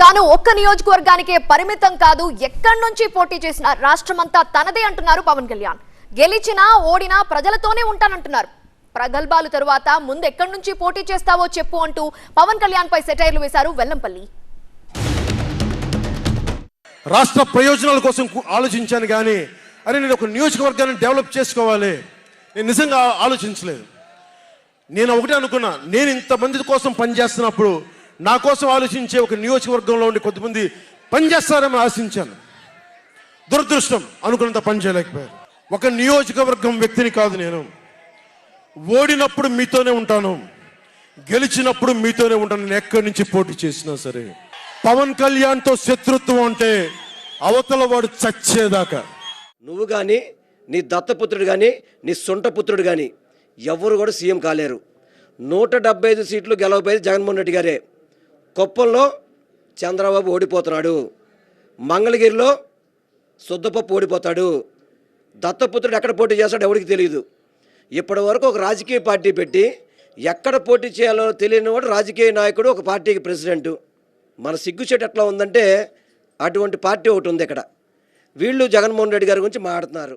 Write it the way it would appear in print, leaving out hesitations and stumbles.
తాను ఒక్క నియోజకవర్గానికే పరిమితం కాదు, ఎక్కడి నుంచి పోటీ చేసినా రాష్ట్రమంతా తనదే అంటున్నారు పవన్ కళ్యాణ్. గెలిచినా ఓడినా ప్రజలతోనే ఉంటానంటున్నారు. ప్రగల్భాలు తరువాత ముందు ఎక్కడి నుంచి పోటీ చేస్తావో చెప్పు అంటూ పవన్ కళ్యాణ్ పై సెటైర్లు వేశారు వెల్లంపల్లి. రాష్ట్ర ప్రయోజనాల కోసం ఆలోచించాను కానీ అరే నేను ఒక నియోజకవర్గాన్ని డెవలప్ చేసుకోవాలి నేను నిజంగా ఆలోచించలేదు. నేను ఒకటే అనుకున్నా, నేను ఇంతమంది కోసం పనిచేస్తున్నప్పుడు నా కోసం ఆలోచించే ఒక నియోజకవర్గంలో ఉండి కొంతమంది పనిచేస్తారని ఆశించాను. దురదృష్టం అనుకున్నంత పని చేయలేకపోయాను. ఒక నియోజకవర్గం వ్యక్తిని కాదు నేను. ఓడినప్పుడు మీతోనే ఉంటాను, గెలిచినప్పుడు మీతోనే ఉంటాను. నేను ఎక్కడి నుంచి పోటీ చేసినా సరే. పవన్ కళ్యాణ్తో శత్రుత్వం అంటే అవతల వాడు చచ్చేదాకా. నువ్వు కానీ, నీ దత్తపుత్రుడు కానీ, నీ సొంటపుత్రుడు కానీ ఎవరు కూడా సీఎం కాలేరు. 175 సీట్లు గెలవపోయేది జగన్మోహన్ రెడ్డి గారే. కొప్పంలో చంద్రబాబు ఓడిపోతున్నాడు, మంగళగిరిలో శుద్ధపప్పు ఓడిపోతాడు. దత్తపుత్రుడు ఎక్కడ పోటీ చేస్తాడో ఎవరికి తెలియదు. ఇప్పటి వరకు ఒక రాజకీయ పార్టీ పెట్టి ఎక్కడ పోటీ చేయాలో తెలియని వాడు రాజకీయ నాయకుడు, ఒక పార్టీకి ప్రెసిడెంటు. మన సిగ్గుచేటు ఎట్లా ఉందంటే అటువంటి పార్టీ ఒకటి ఉంది ఇక్కడ. వీళ్ళు జగన్మోహన్ రెడ్డి గారి గురించి మాట్లాడుతున్నారు.